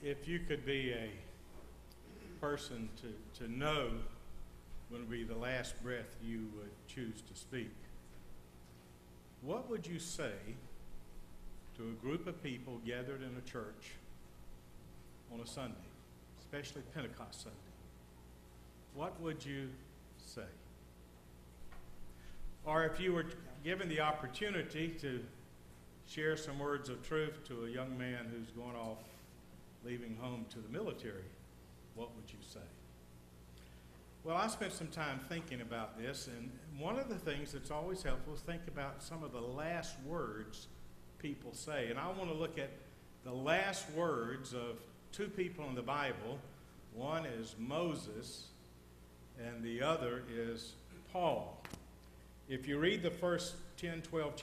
If you could be a person to know when would be the last breath you would choose to speak, what would you say to a group of people gathered in a church on a Sunday, especially Pentecost Sunday? What would you say? Or if you were given the opportunity to share some words of truth to a young man who's going off, leaving home to the military, what would you say? Well, I spent some time thinking about this, and one of the things that's always helpful is think about some of the last words people say. And I want to look at the last words of two people in the Bible. One is Moses, and the other is Paul. If you read the first 10, 12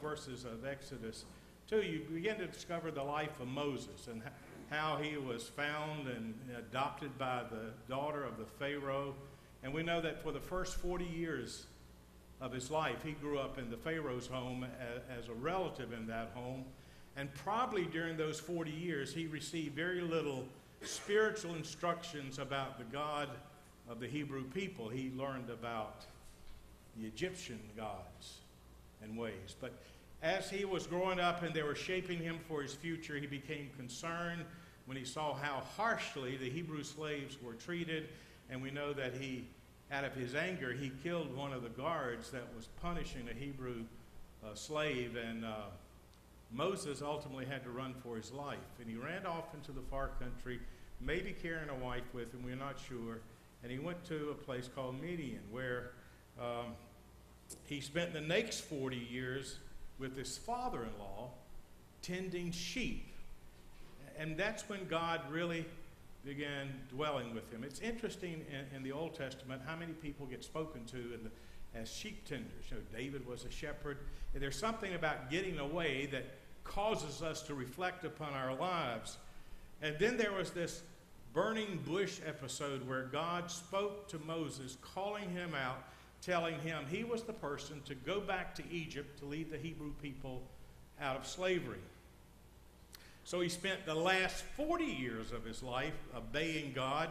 verses of Exodus 2, you begin to discover the life of Moses and how he was found and adopted by the daughter of the Pharaoh. And we know that for the first 40 years of his life, he grew up in the Pharaoh's home as a relative in that home. And probably during those 40 years, he received very little spiritual instructions about the God of the Hebrew people. He learned about the Egyptian gods and ways. But as he was growing up and they were shaping him for his future, he became concerned when he saw how harshly the Hebrew slaves were treated. And we know that he, out of his anger, he killed one of the guards that was punishing a Hebrew slave. And Moses ultimately had to run for his life. And he ran off into the far country, maybe carrying a wife with him, we're not sure. And he went to a place called Midian, where he spent the next 40 years with his father-in-law tending sheep. And that's when God really began dwelling with him. It's interesting in the Old Testament how many people get spoken to as sheep tenders. You know, David was a shepherd. And there's something about getting away that causes us to reflect upon our lives. And then there was this burning bush episode where God spoke to Moses, calling him out, telling him he was the person to go back to Egypt to lead the Hebrew people out of slavery. So he spent the last 40 years of his life obeying God.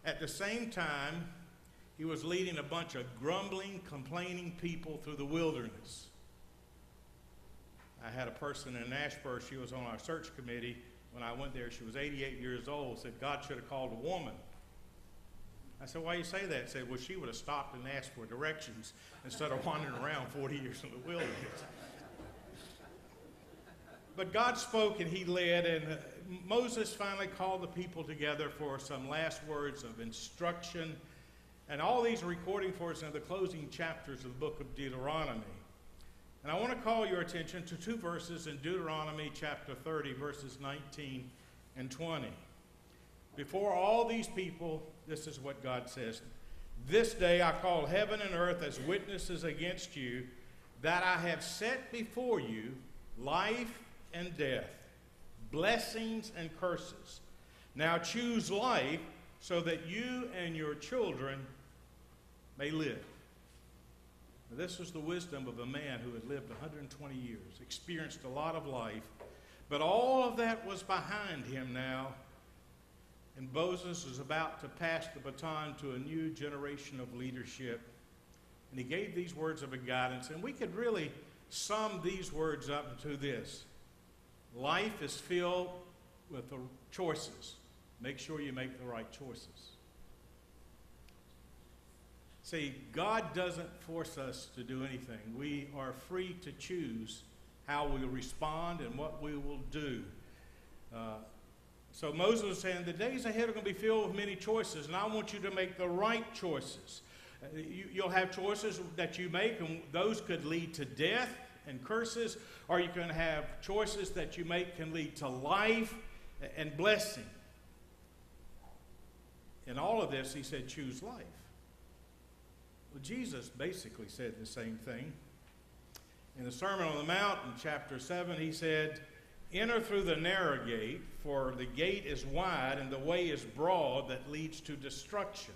At the same time, he was leading a bunch of grumbling, complaining people through the wilderness. I had a person in Ashburn, she was on our search committee. When I went there, she was 88 years old, said God should have called a woman. I said, why do you say that? She said, well, she would have stopped and asked for directions instead of wandering around 40 years in the wilderness. But God spoke and he led, and Moses finally called the people together for some last words of instruction. And all these are recording for us in the closing chapters of the book of Deuteronomy. And I want to call your attention to two verses in Deuteronomy chapter 30, verses 19 and 20. Before all these people, this is what God says. This day I call heaven and earth as witnesses against you, that I have set before you life and death, blessings and curses. Now choose life so that you and your children may live. Now, this was the wisdom of a man who had lived 120 years, experienced a lot of life, but all of that was behind him now. And Moses was about to pass the baton to a new generation of leadership. And he gave these words of a guidance. And we could really sum these words up into this. Life is filled with the choices. Make sure you make the right choices. See, God doesn't force us to do anything. We are free to choose how we respond and what we will do. So Moses was saying, the days ahead are going to be filled with many choices, and I want you to make the right choices. You'll have choices that you make, and those could lead to death and curses, or you can have choices that you make can lead to life and blessing. In all of this, he said, choose life. Well, Jesus basically said the same thing. In the Sermon on the Mount in chapter 7, he said, enter through the narrow gate, for the gate is wide and the way is broad that leads to destruction.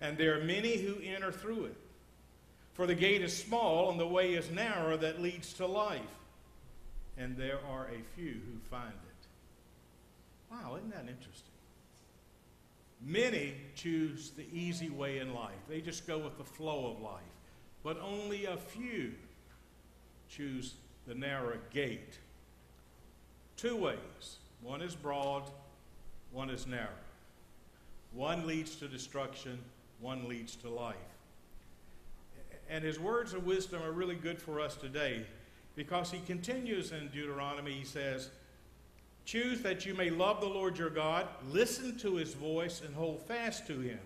And there are many who enter through it. For the gate is small and the way is narrow that leads to life. And there are a few who find it. Wow, isn't that interesting? Many choose the easy way in life. They just go with the flow of life. But only a few choose the narrow gate. Two ways. One is broad, one is narrow. One leads to destruction, one leads to life. And his words of wisdom are really good for us today because he continues in Deuteronomy, he says, choose that you may love the Lord your God, listen to his voice, and hold fast to him.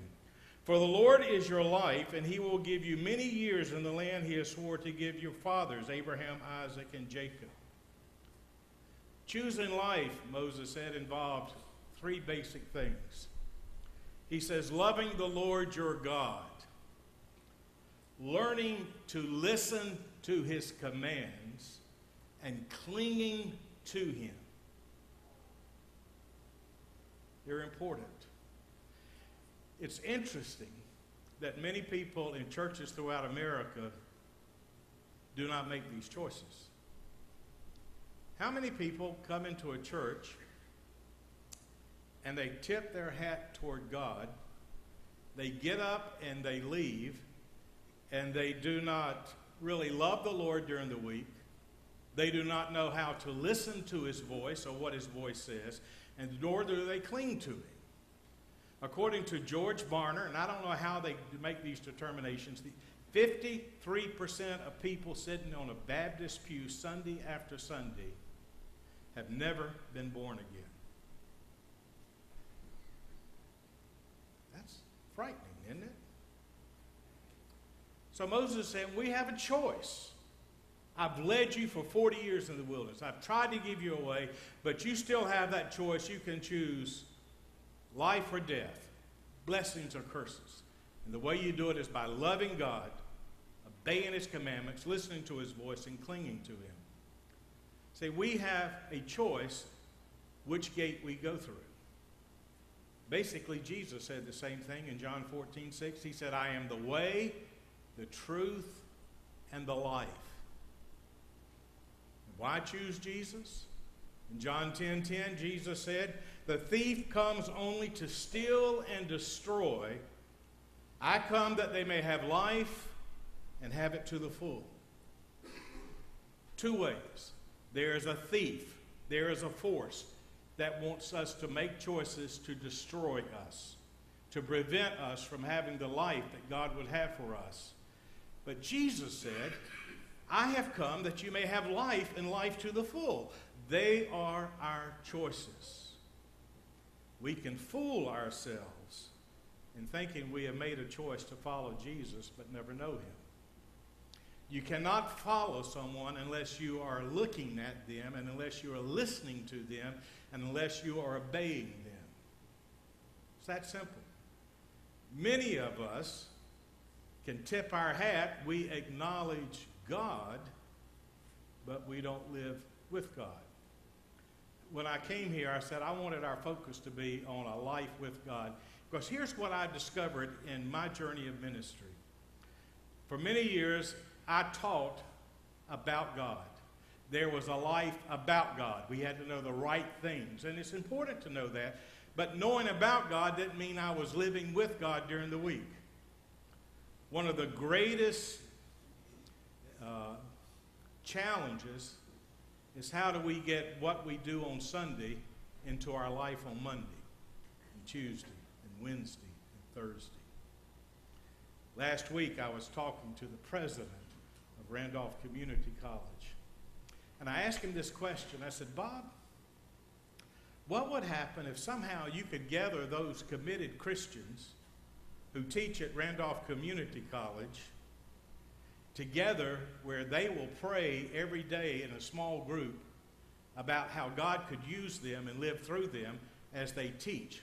For the Lord is your life, and he will give you many years in the land he has swore to give your fathers, Abraham, Isaac, and Jacob. Choosing life, Moses said, involved three basic things. He says, loving the Lord your God, learning to listen to his commands, and clinging to him. They're important. It's interesting that many people in churches throughout America do not make these choices. How many people come into a church and they tip their hat toward God, they get up and they leave, and they do not really love the Lord during the week, they do not know how to listen to his voice or what his voice says, and nor do they cling to him. According to George Barner, and I don't know how they make these determinations, 53% of people sitting on a Baptist pew Sunday after Sunday have never been born again. That's frightening, isn't it? So Moses said, we have a choice. I've led you for 40 years in the wilderness. I've tried to give you a way, but you still have that choice. You can choose life or death, blessings or curses. And the way you do it is by loving God, obeying his commandments, listening to his voice, and clinging to him. See, we have a choice which gate we go through. Basically, Jesus said the same thing in John 14:6. He said, I am the way, the truth, and the life. Why choose Jesus? In John 10:10, Jesus said, the thief comes only to steal and destroy. I come that they may have life and have it to the full. Two ways. There is a thief. There is a force that wants us to make choices to destroy us, to prevent us from having the life that God would have for us. But Jesus said, I have come that you may have life and life to the full. They are our choices. We can fool ourselves in thinking we have made a choice to follow Jesus but never know him. You cannot follow someone unless you are looking at them and unless you are listening to them and unless you are obeying them. It's that simple. Many of us can tip our hat. We acknowledge God, but we don't live with God. When I came here, I said I wanted our focus to be on a life with God. Because here's what I discovered in my journey of ministry. For many years, I taught about God. There was a life about God. We had to know the right things. And it's important to know that. But knowing about God didn't mean I was living with God during the week. One of the greatest challenges is how do we get what we do on Sunday into our life on Monday and Tuesday and Wednesday and Thursday. Last week I was talking to the president of Randolph Community College, and I asked him this question. I said, Bob, what would happen if somehow you could gather those committed Christians who teach at Randolph Community College together where they will pray every day in a small group about how God could use them and live through them as they teach?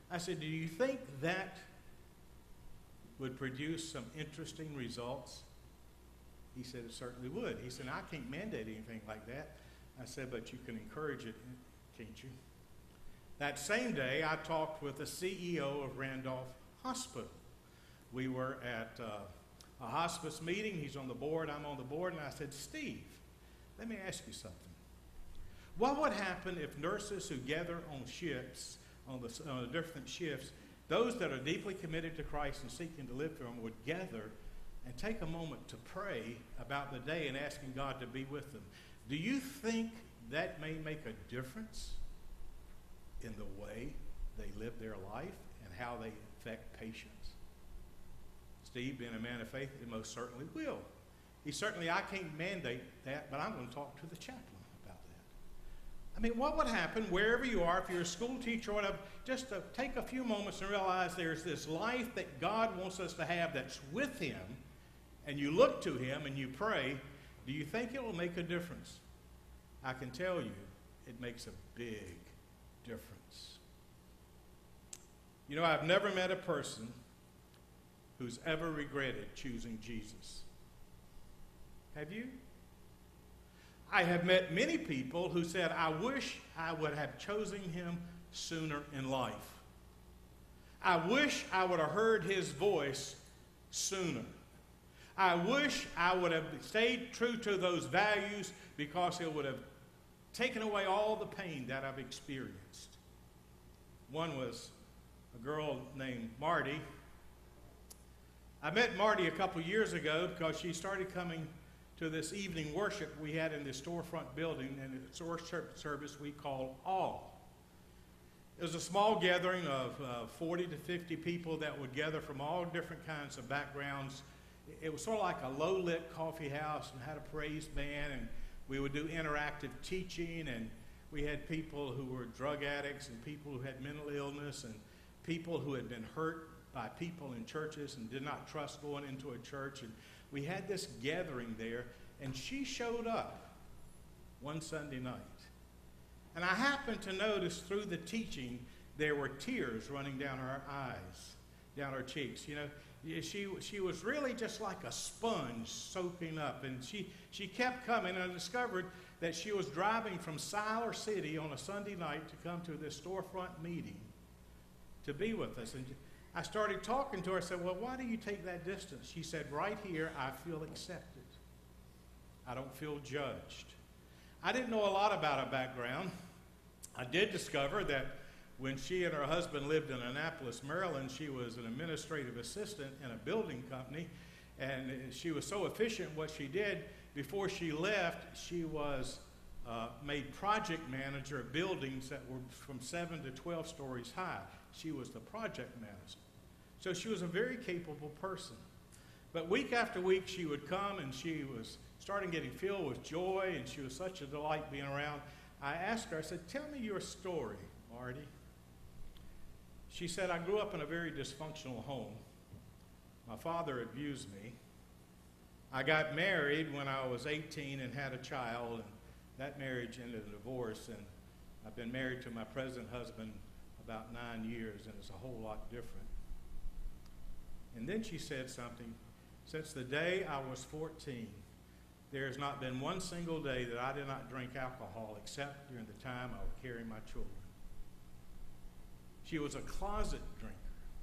I said, do you think that would produce some interesting results? He said it certainly would. He said, I can't mandate anything like that. I said, but you can encourage it, can't you? That same day, I talked with the CEO of Randolph Hospital. We were at a hospice meeting. He's on the board. I'm on the board. And I said, Steve, let me ask you something. What would happen if nurses who gather on ships, on the different shifts, those that are deeply committed to Christ and seeking to live for Him would gather and take a moment to pray about the day and asking God to be with them? Do you think that may make a difference in the way they live their life and how they affect patients? Steve, being a man of faith, it most certainly will. I can't mandate that, but I'm going to talk to the chaplain about that. I mean, what would happen wherever you are, if you're a school teacher or whatever, just to take a few moments and realize there's this life that God wants us to have that's with Him, and you look to Him and you pray, do you think it will make a difference? I can tell you, it makes a big difference. You know, I've never met a person who's ever regretted choosing Jesus. Have you? I have met many people who said, I wish I would have chosen Him sooner in life. I wish I would have heard His voice sooner. I wish I would have stayed true to those values because it would have taken away all the pain that I've experienced. One was a girl named Marty. I met Marty a couple years ago because she started coming to this evening worship we had in this storefront building, and it's a worship service we call All. It was a small gathering of 40 to 50 people that would gather from all different kinds of backgrounds. It was sort of like a low-lit coffee house and had a praise band, and we would do interactive teaching, and we had people who were drug addicts and people who had mental illness and people who had been hurt by people in churches and did not trust going into a church. And we had this gathering there, and she showed up one Sunday night. And I happened to notice through the teaching there were tears running down her eyes, down her cheeks. You know, she was really just like a sponge soaking up. And she kept coming, and I discovered that she was driving from Siler City on a Sunday night to come to this storefront meeting to be with us. And I started talking to her. I said, well, why do you take that distance? She said, right here, I feel accepted. I don't feel judged. I didn't know a lot about her background. I did discover that when she and her husband lived in Annapolis, Maryland, she was an administrative assistant in a building company, and she was so efficient in what she did. Before she left, she was made project manager of buildings that were from 7 to 12 stories high. She was the project manager. So she was a very capable person. But week after week, she would come, and she was starting getting filled with joy, and she was such a delight being around. I asked her, I said, tell me your story, Marty. She said, I grew up in a very dysfunctional home. My father abused me. I got married when I was 18 and had a child, and that marriage ended in divorce, and I've been married to my present husband about 9 years, and it's a whole lot different. And then she said something. Since the day I was 14, there has not been one single day that I did not drink alcohol except during the time I would carry my children. She was a closet drinker.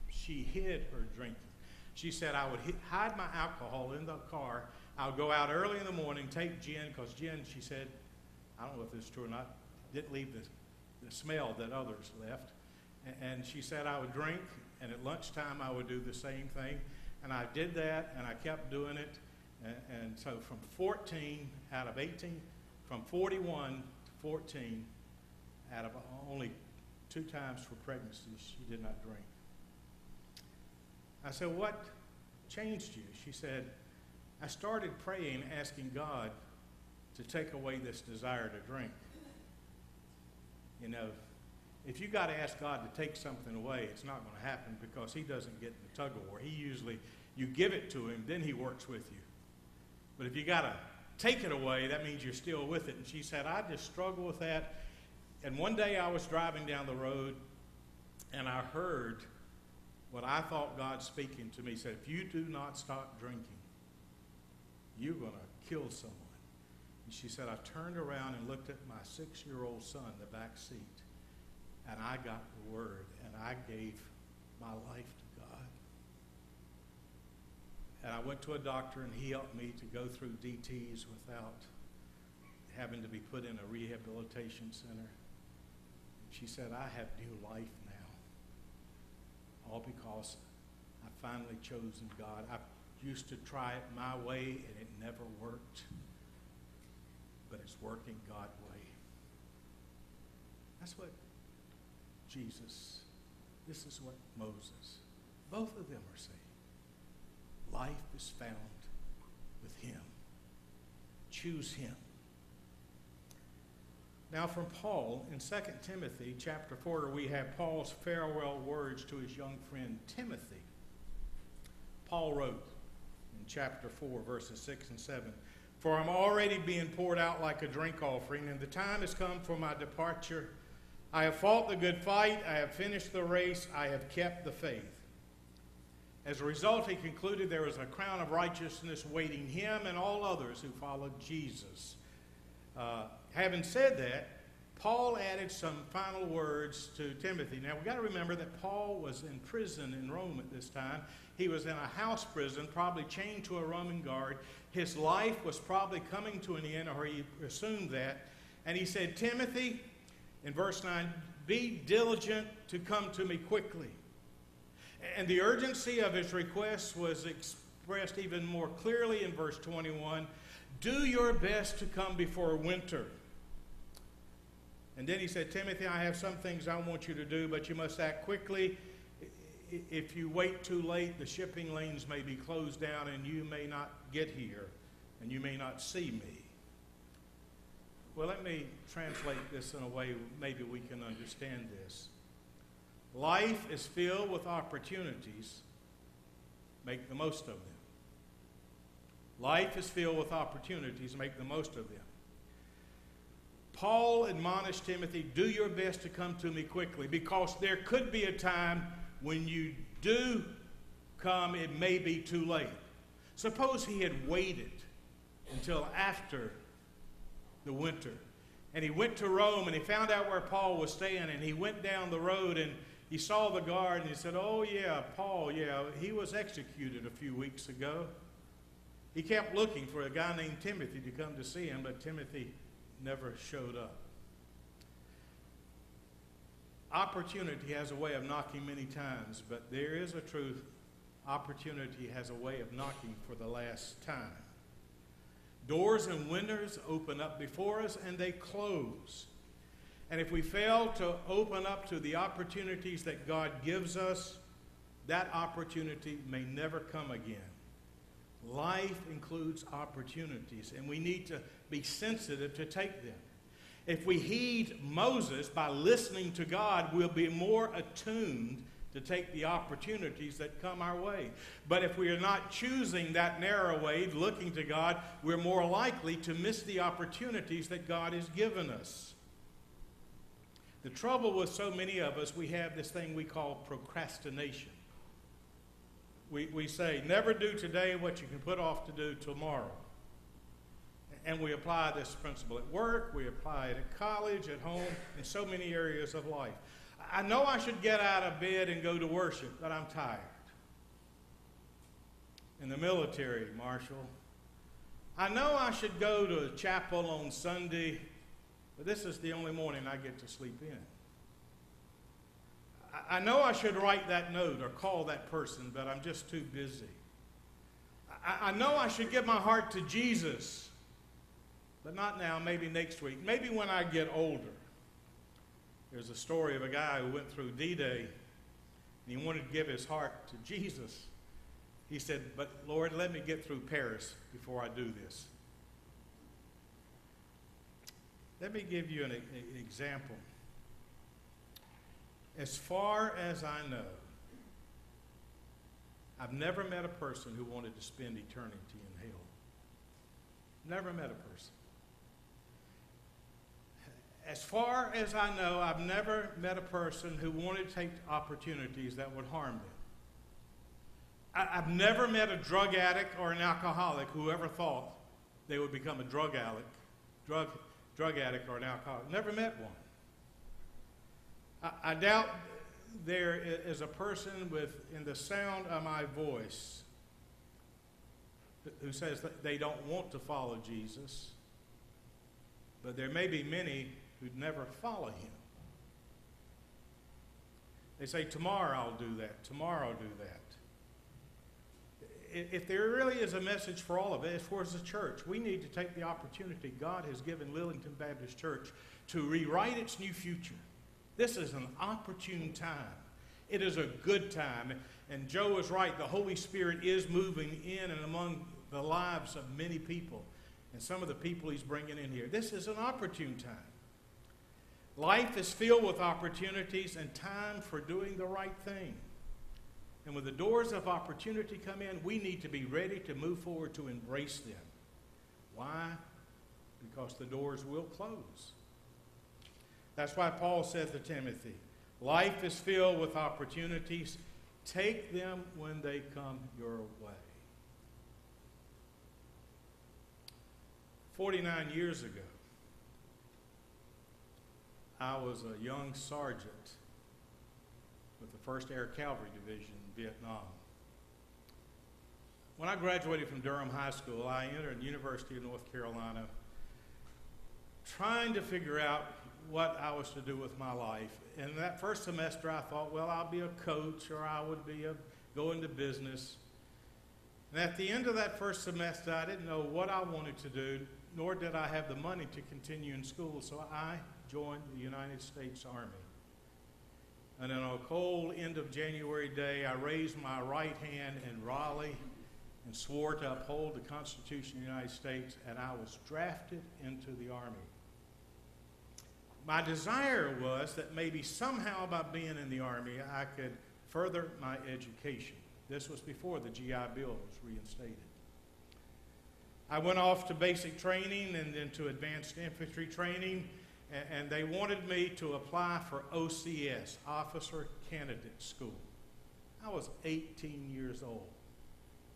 She hid her drinking. She said, I would hide my alcohol in the car. I would go out early in the morning, take gin, because gin, she said, I don't know if this is true or not, didn't leave the smell that others left. And she said I would drink, and at lunchtime I would do the same thing. And I did that, and I kept doing it. And so from 14 out of 18, from 41 to 14, out of only 2 times for pregnancy, she did not drink. I said, what changed you? She said, I started praying, asking God to take away this desire to drink. You know, if you got to ask God to take something away, it's not going to happen because He doesn't get in the tug of war. He usually, you give it to Him, then He works with you. But if you got to take it away, that means you're still with it. And she said, I just struggle with that. And one day I was driving down the road, and I heard what I thought God speaking to me. He said, if you do not stop drinking, you're going to kill someone. And she said, I turned around and looked at my 6-year-old son in the back seat, and I got the word, and I gave my life to God. And I went to a doctor, and he helped me to go through DTs without having to be put in a rehabilitation center. She said, I have new life now, all because I finally chosen God. I used to try it my way, and it never worked, but it's working God's way. That's what Jesus, this is what Moses, both of them are saying. Life is found with him. Choose him. Now from Paul, in 2 Timothy chapter 4, we have Paul's farewell words to his young friend Timothy. Paul wrote in chapter 4, verses 6 and 7, For I'm already being poured out like a drink offering, and the time has come for my departure. I have fought the good fight, I have finished the race, I have kept the faith. As a result, he concluded there was a crown of righteousness waiting him and all others who followed Jesus. Having said that, Paul added some final words to Timothy. Now, we've got to remember that Paul was in prison in Rome at this time. He was in a house prison, probably chained to a Roman guard. His life was probably coming to an end, or he assumed that. And he said, Timothy, in verse 9, be diligent to come to me quickly. And the urgency of his request was expressed even more clearly in verse 21. Do your best to come before winter. And then he said, Timothy, I have some things I want you to do, but you must act quickly. If you wait too late, the shipping lanes may be closed down and you may not get here and you may not see me. Well, let me translate this in a way maybe we can understand this. Life is filled with opportunities. Make the most of them. Life is filled with opportunities. Make the most of them. Paul admonished Timothy, do your best to come to me quickly, because there could be a time when you do come, it may be too late. Suppose he had waited until after the winter, and he went to Rome, and he found out where Paul was staying, and he went down the road, and he saw the guard, and he said, oh yeah, Paul, yeah, he was executed a few weeks ago. He kept looking for a guy named Timothy to come to see him, but Timothy never showed up. Opportunity has a way of knocking many times, but there is a truth. Opportunity has a way of knocking for the last time. Doors and windows open up before us, and they close. And if we fail to open up to the opportunities that God gives us, that opportunity may never come again. Life includes opportunities, and we need to be sensitive to take them. If we heed Moses by listening to God, we'll be more attuned to take the opportunities that come our way. But if we are not choosing that narrow way, looking to God, we're more likely to miss the opportunities that God has given us. The trouble with so many of us, we have this thing we call procrastination. We say, never do today what you can put off to do tomorrow. And we apply this principle at work, we apply it at college, at home, in so many areas of life. I know I should get out of bed and go to worship, but I'm tired. In the military, Marshall, I know I should go to chapel on Sunday, but this is the only morning I get to sleep in. I know I should write that note or call that person, but I'm just too busy. I know I should give my heart to Jesus, but not now, maybe next week, maybe when I get older. There's a story of a guy who went through D-Day, and he wanted to give his heart to Jesus. He said, but Lord, let me get through Paris before I do this. Let me give you an example. As far as I know, I've never met a person who wanted to spend eternity in hell. Never met a person. As far as I know, I've never met a person who wanted to take opportunities that would harm them. I've never met a drug addict or an alcoholic who ever thought they would become a drug addict or an alcoholic. Never met one. I doubt there is a person in the sound of my voice who says that they don't want to follow Jesus. but there may be many who'd never follow him. They say, tomorrow I'll do that, tomorrow I'll do that. If there really is a message for all of it, as far as the church, we need to take the opportunity God has given Lillington Baptist Church to rewrite its new future. This is an opportune time. It is a good time. And Joe is right. The Holy Spirit is moving in and among the lives of many people. And some of the people he's bringing in here. This is an opportune time. Life is filled with opportunities and time for doing the right thing. And when the doors of opportunity come in, we need to be ready to move forward to embrace them. Why? Because the doors will close. That's why Paul said to Timothy, life is filled with opportunities. Take them when they come your way. 49 years ago, I was a young sergeant with the 1st Air Cavalry Division in Vietnam. When I graduated from Durham High School, I entered the University of North Carolina trying to figure out what I was to do with my life. And that first semester I thought, well, I'll be a coach or I would go into business. And at the end of that first semester, I didn't know what I wanted to do, nor did I have the money to continue in school, so I joined the United States Army. And on a cold end of January day, I raised my right hand in Raleigh and swore to uphold the Constitution of the United States, and I was drafted into the Army. My desire was that maybe somehow by being in the Army, I could further my education. This was before the GI Bill was reinstated. I went off to basic training and then to advanced infantry training, and they wanted me to apply for OCS, Officer Candidate School. I was 18 years old,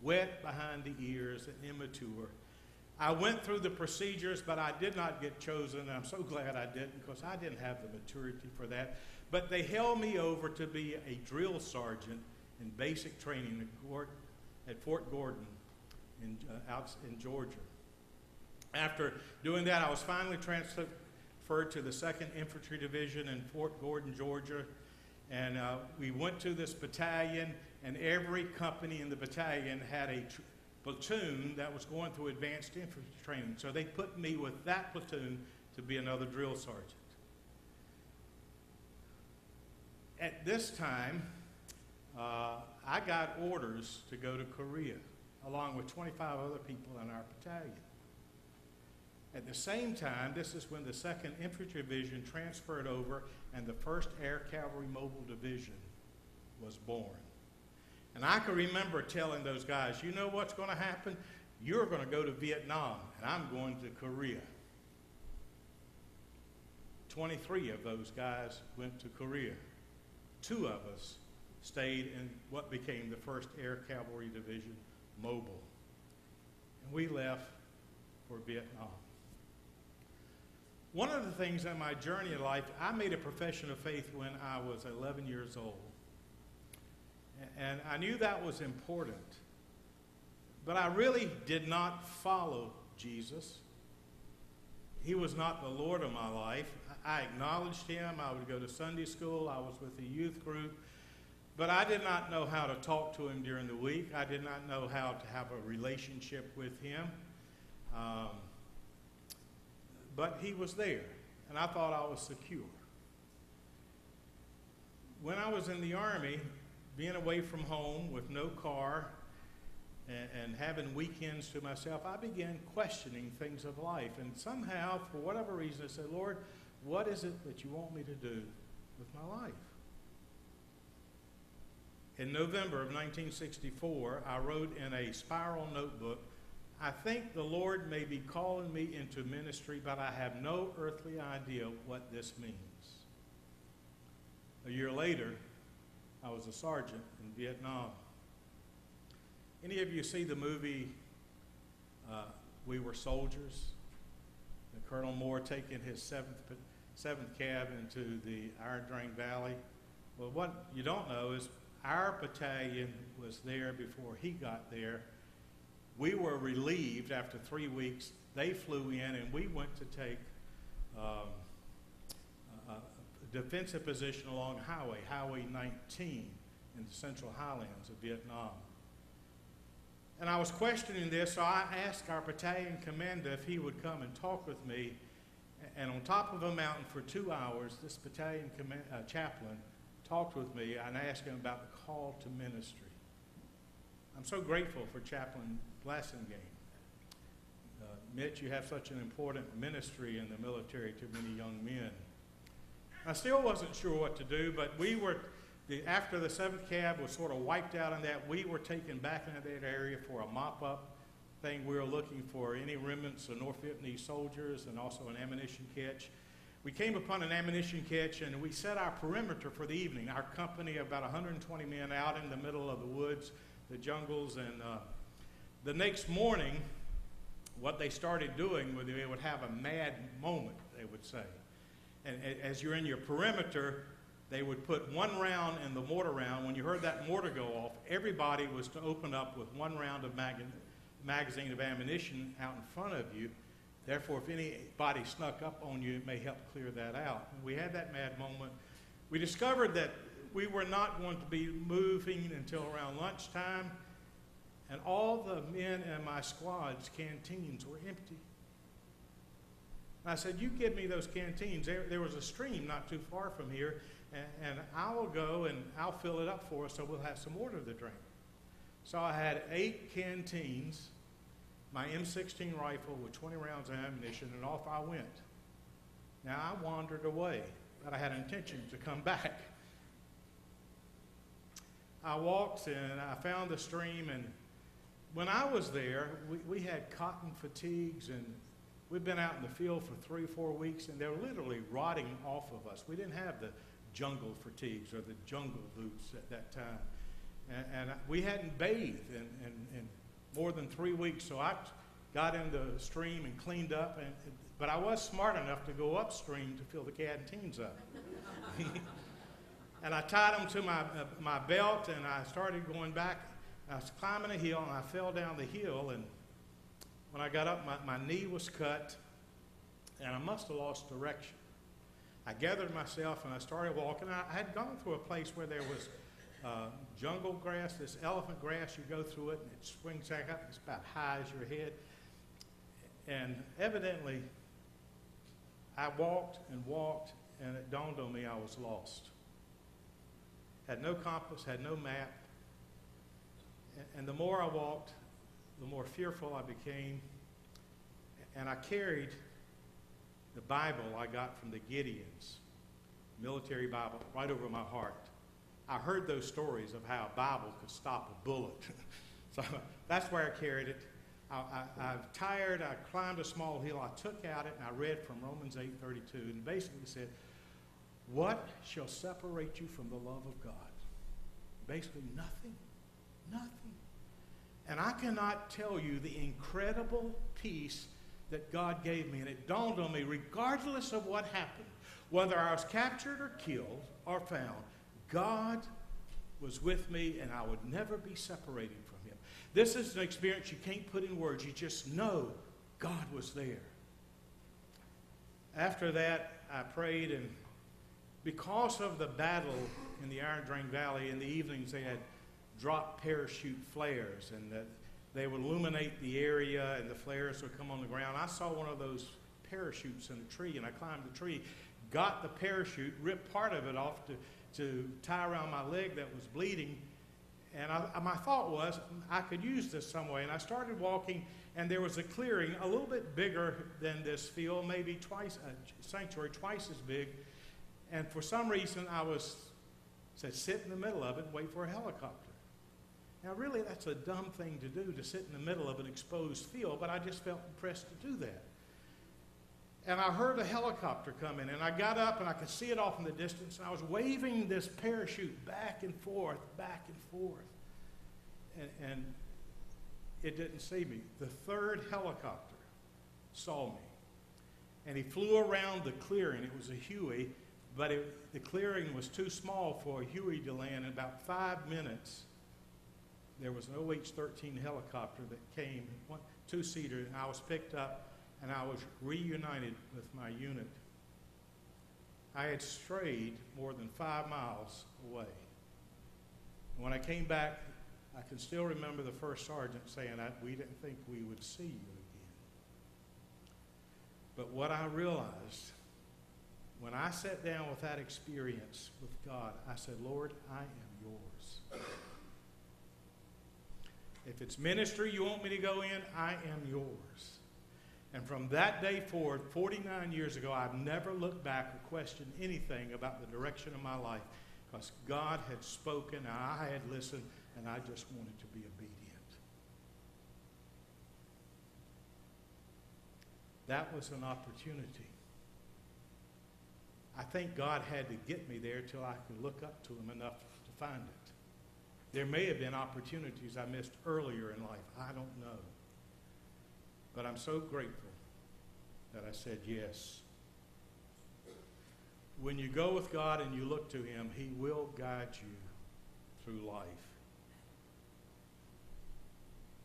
wet behind the ears and immature. I went through the procedures, but I did not get chosen, and I'm so glad I didn't because I didn't have the maturity for that. But they held me over to be a drill sergeant in basic training at Fort Gordon out in Georgia. After doing that, I was finally transferred to the 2nd Infantry Division in Fort Gordon, Georgia, and we went to this battalion, and every company in the battalion had a platoon that was going through advanced infantry training. So they put me with that platoon to be another drill sergeant. At this time, I got orders to go to Korea, along with 25 other people in our battalion. At the same time, this is when the 2nd Infantry Division transferred over and the 1st Air Cavalry Mobile Division was born. And I can remember telling those guys, you know what's going to happen? You're going to go to Vietnam, and I'm going to Korea. 23 of those guys went to Korea. 2 of us stayed in what became the 1st Air Cavalry Division Mobile. And we left for Vietnam. One of the things in my journey in life, I made a profession of faith when I was 11 years old. And I knew that was important. But I really did not follow Jesus. He was not the Lord of my life. I acknowledged him. I would go to Sunday school. I was with the youth group. But I did not know how to talk to him during the week. I did not know how to have a relationship with him. But he was there, and I thought I was secure. When I was in the Army, being away from home with no car and having weekends to myself, I began questioning things of life. And somehow, for whatever reason, I said, Lord, what is it that you want me to do with my life? In November of 1964, I wrote in a spiral notebook, I think the Lord may be calling me into ministry, but I have no earthly idea what this means. A year later, I was a sergeant in Vietnam. Any of you see the movie We Were Soldiers? Colonel Moore taking his 7th Cav into the Iron Drain Valley. Well, what you don't know is our battalion was there before he got there. We were relieved after 3 weeks. They flew in, and we went to take a defensive position along Highway 19 in the Central Highlands of Vietnam. And I was questioning this, so I asked our battalion commander if he would come and talk with me. And on top of a mountain for 2 hours, this battalion chaplain talked with me, and I asked him about the call to ministry. I'm so grateful for Chaplain Blassingame. Mitch, you have such an important ministry in the military to many young men. I still wasn't sure what to do, but after the 7th Cab was sort of wiped out on that, we were taken back into that area for a mop-up thing. We were looking for any remnants of North Vietnamese soldiers and also an ammunition catch. We came upon an ammunition catch, and we set our perimeter for the evening. Our company of about 120 men out in the middle of the woods, the jungles, and the next morning, what they started doing was they would have a mad moment, they would say. And as you're in your perimeter, they would put one round in the mortar round. When you heard that mortar go off, everybody was to open up with one round of magazine of ammunition out in front of you. Therefore, if anybody snuck up on you, it may help clear that out. And we had that mad moment. We discovered that we were not going to be moving until around lunchtime, and all the men in my squad's canteens were empty. And I said, you give me those canteens. There was a stream not too far from here, and I will go and I'll fill it up for us so we'll have some water to drink. So I had 8 canteens, my M16 rifle with 20 rounds of ammunition, and off I went. Now, I wandered away, but I had intention to come back. I walked and I found the stream, and when I was there, we had cotton fatigues, and we'd been out in the field for 3 or 4 weeks, and they were literally rotting off of us. We didn't have the jungle fatigues or the jungle boots at that time. And we hadn't bathed in more than 3 weeks, so I got in the stream and cleaned up, but I was smart enough to go upstream to fill the canteens up. And I tied them to my belt, and I started going back. I was climbing a hill, and I fell down the hill, and when I got up, my knee was cut, and I must have lost direction. I gathered myself, and I started walking. I had gone through a place where there was jungle grass, this elephant grass. You go through it, and it swings back up. It's about high as your head. And evidently, I walked, and it dawned on me I was lost. Had no compass, had no map. And the more I walked, the more fearful I became. And I carried the Bible I got from the Gideons, military Bible, right over my heart. I heard those stories of how a Bible could stop a bullet. So that's where I carried it. I'm tired. I climbed a small hill. I took out it, and I read from Romans 8:32, and basically said, what shall separate you from the love of God? Basically, nothing. Nothing. And I cannot tell you the incredible peace that God gave me. And it dawned on me, regardless of what happened, whether I was captured or killed or found, God was with me, and I would never be separated from him. This is an experience you can't put in words. You just know God was there. After that, I prayed, and because of the battle in the Iron Drain Valley, in the evenings they had dropped parachute flares, and that they would illuminate the area, and the flares would come on the ground. I saw one of those parachutes in a tree, and I climbed the tree, got the parachute, ripped part of it off to tie around my leg that was bleeding, and my thought was I could use this some way. And I started walking, and there was a clearing a little bit bigger than this field, maybe twice, a sanctuary twice as big, and for some reason I said sit in the middle of it and wait for a helicopter. Now, really, that's a dumb thing to do, to sit in the middle of an exposed field, but I just felt impressed to do that. And I heard a helicopter come in, and I got up, and I could see it off in the distance, and I was waving this parachute back and forth, and it didn't see me. The third helicopter saw me, and he flew around the clearing. It was a Huey, but the clearing was too small for a Huey to land. In about 5 minutes, there was an OH-13 helicopter that came, 2-seater, and I was picked up, and I was reunited with my unit I had strayed more than 5 miles away. And when I came back, I can still remember the first sergeant saying, we didn't think we would see you again. But what I realized, when I sat down with that experience with God, I said, Lord, I am yours. If it's ministry you want me to go in, I am yours. And from that day forward, 49 years ago, I've never looked back or questioned anything about the direction of my life, because God had spoken and I had listened, and I just wanted to be obedient. That was an opportunity. I think God had to get me there till I could look up to him enough to find it. There may have been opportunities I missed earlier in life. I don't know. But I'm so grateful that I said yes. When you go with God and you look to him, he will guide you through life.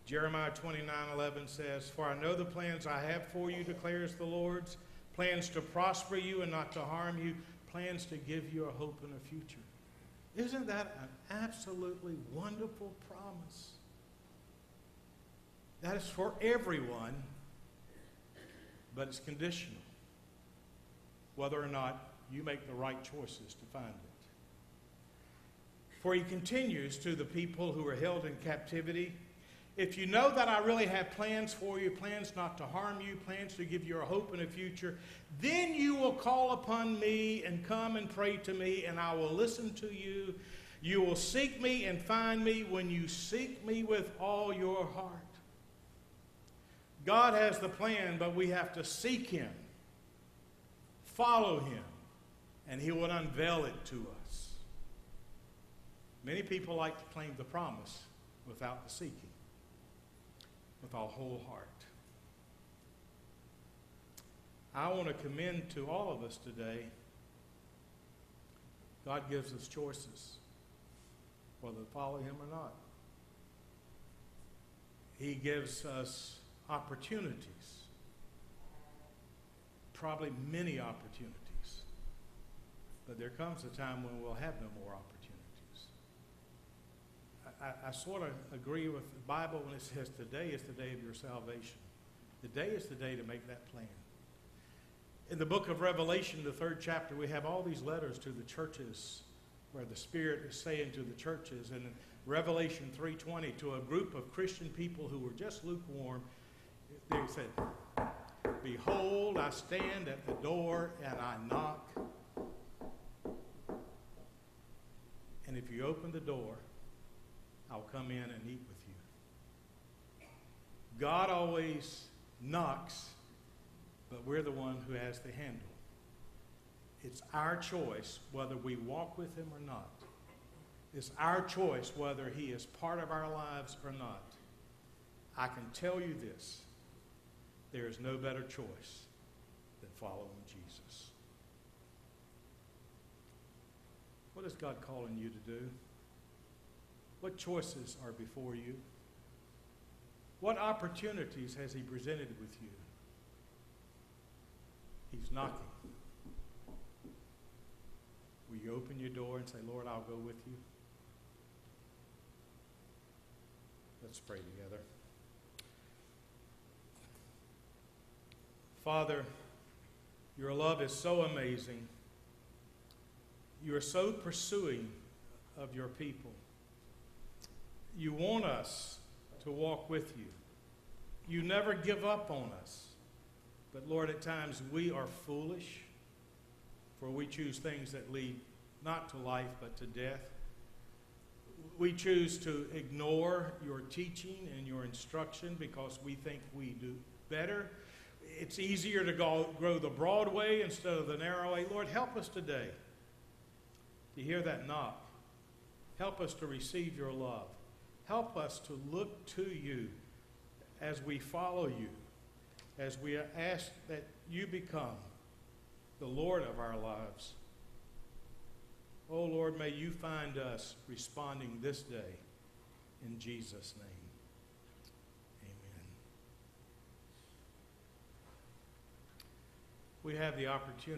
Jeremiah 29:11 says, For I know the plans I have for you, declares the Lord, plans to prosper you and not to harm you, plans to give you a hope and a future. Isn't that an absolutely wonderful promise? That is for everyone, but it's conditional, whether or not you make the right choices to find it. For he continues to the people who are held in captivity, if you know that I really have plans for you, plans not to harm you, plans to give you a hope and a future, then you will call upon me and come and pray to me, and I will listen to you. You will seek me and find me when you seek me with all your heart. God has the plan, but we have to seek him, follow him, and he will unveil it to us. Many people like to claim the promise without the seeking, with our whole heart. I want to commend to all of us today, God gives us choices, whether to follow him or not. He gives us opportunities, probably many opportunities, but there comes a time when we'll have no more opportunities. I sort of agree with the Bible when it says today is the day of your salvation. The day is the day to make that plan. In the book of Revelation, the 3rd chapter, we have all these letters to the churches where the Spirit is saying to the churches. And in Revelation 3:20, to a group of Christian people who were just lukewarm, they said, Behold, I stand at the door and I knock. And if you open the door, I'll come in and eat with you. God always knocks, but we're the one who has the handle. It's our choice whether we walk with him or not. It's our choice whether he is part of our lives or not. I can tell you this. There is no better choice than following Jesus. What is God calling you to do? What choices are before you? What opportunities has he presented with you? He's knocking. Will you open your door and say, Lord, I'll go with you? Let's pray together. Father, your love is so amazing. You are so pursuing of your people. You want us to walk with you. You never give up on us. But Lord, at times we are foolish, for we choose things that lead not to life but to death. We choose to ignore your teaching and your instruction because we think we do better. It's easier to grow the broad way instead of the narrow way. Lord, help us today to hear that knock. Help us to receive your love. Help us to look to you as we follow you, as we ask that you become the Lord of our lives. Oh, Lord, may you find us responding this day in Jesus' name. Amen. We have the opportunity